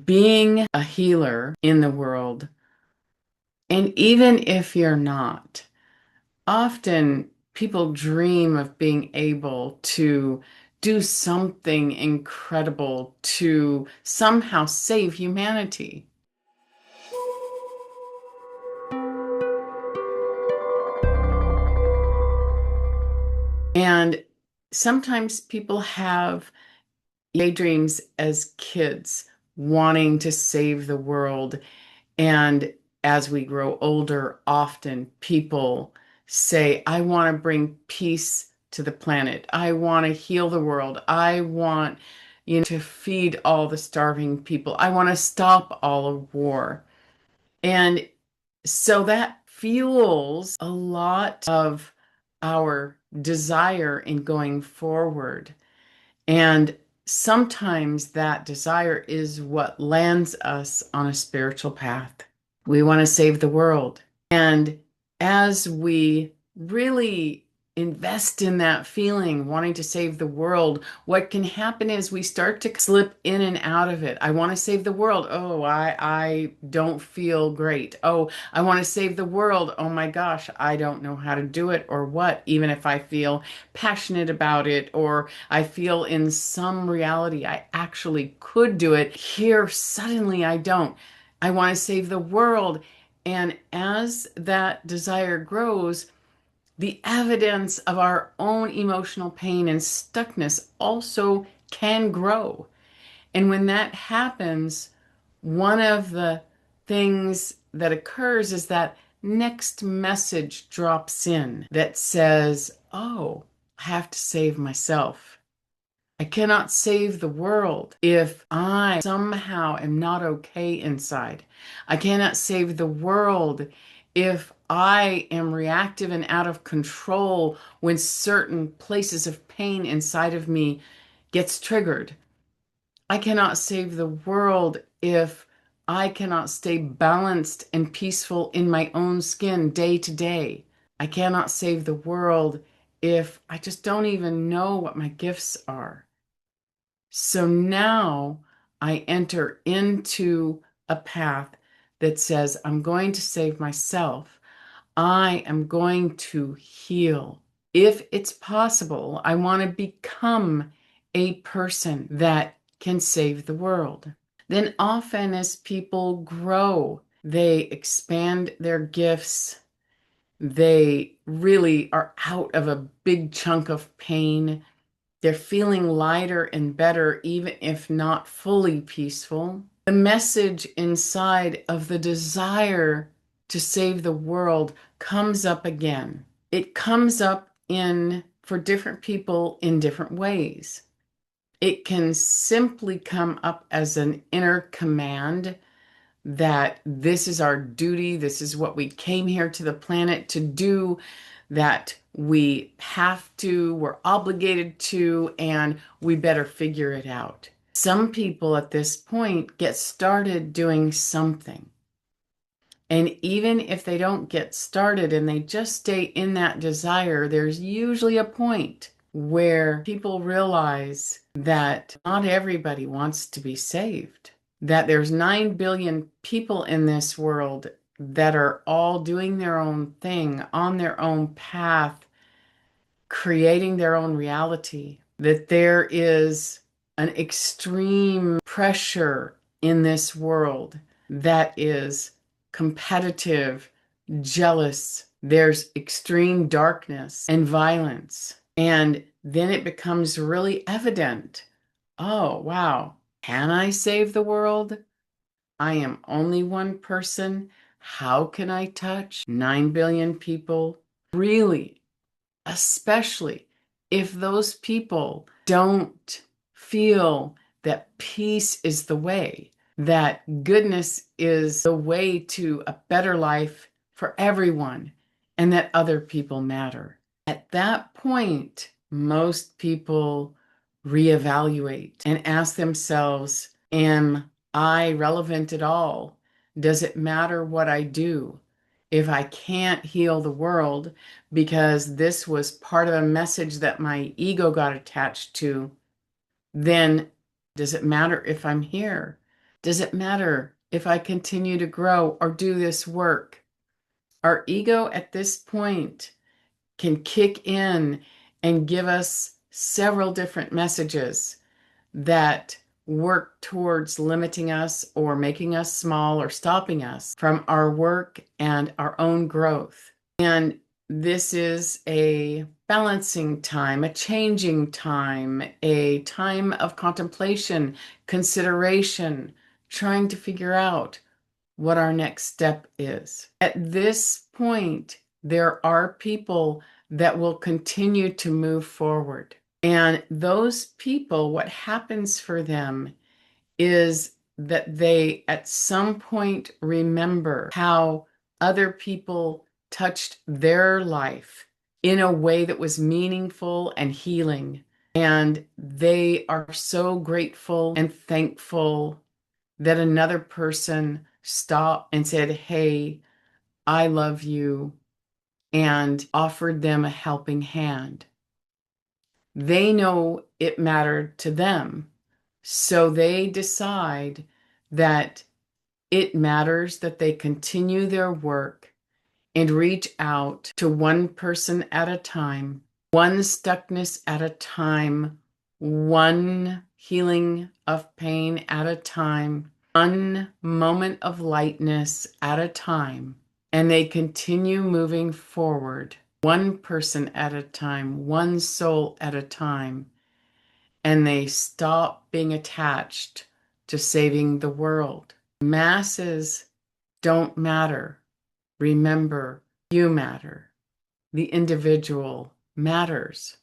being a healer in the world, and even if you're not, often people dream of being able to do something incredible to somehow save humanity. And sometimes people have daydreams as kids wanting to save the world. And as we grow older, often people say, I want to bring peace to the planet. I want to heal the world. I want, to feed all the starving people. I want to stop all of war. And so that fuels a lot of our desire in going forward. And sometimes that desire is what lands us on a spiritual path. We want to save the world. And as we really invest in that feeling, wanting to save the world, what can happen is we start to slip in and out of it. I want to save the world. Oh, I don't feel great. Oh, I want to save the world. Oh my gosh, I don't know how to do it or what, even if I feel passionate about it or I feel in some reality I actually could do it. Here, suddenly I don't. I want to save the world. And as that desire grows, the evidence of our own emotional pain and stuckness also can grow. And when that happens, one of the things that occurs is that next message drops in that says, oh, I have to save myself. I cannot save the world if I somehow am not okay inside. I cannot save the world if I am reactive and out of control when certain places of pain inside of me gets triggered. I cannot save the world if I cannot stay balanced and peaceful in my own skin day to day. I cannot save the world if I just don't even know what my gifts are. So now I enter into a path that says, I'm going to save myself. I am going to heal. If it's possible, I want to become a person that can save the world. Then often as people grow, they expand their gifts. They really are out of a big chunk of pain. They're feeling lighter and better, even if not fully peaceful. The message inside of the desire to save the world comes up again. It comes up in for different people in different ways. It can simply come up as an inner command that this is our duty, this is what we came here to the planet to do, that we have to, we're obligated to, and we better figure it out. Some people at this point get started doing something. And even if they don't get started and they just stay in that desire, there's usually a point where people realize that not everybody wants to be saved, that there's 9 billion people in this world that are all doing their own thing on their own path, creating their own reality, that there is an extreme pressure in this world that is competitive, jealous. There's extreme darkness and violence. And then it becomes really evident. Oh, wow. Can I save the world? I am only one person. How can I touch 9 billion people? Really, especially if those people don't feel that peace is the way, that goodness is the way to a better life for everyone, and that other people matter. At that point, most people reevaluate and ask themselves, am I relevant at all? Does it matter what I do? If I can't heal the world because this was part of a message that my ego got attached to, then does it matter if I'm here? Does it matter if I continue to grow or do this work? Our ego at this point can kick in and give us several different messages that work towards limiting us or making us small or stopping us from our work and our own growth. And this is a balancing time, a changing time, a time of contemplation, consideration, trying to figure out what our next step is. At this point, there are people that will continue to move forward. And those people, what happens for them is that they at some point remember how other people touched their life in a way that was meaningful and healing. And they are so grateful and thankful that another person stopped and said, "Hey, I love you," and offered them a helping hand. They know it mattered to them. So they decide that it matters that they continue their work and reach out to one person at a time, one stuckness at a time, one healing of pain at a time, one moment of lightness at a time. And they continue moving forward, one person at a time, one soul at a time. And they stop being attached to saving the world. Masses don't matter. Remember, you matter. The individual matters.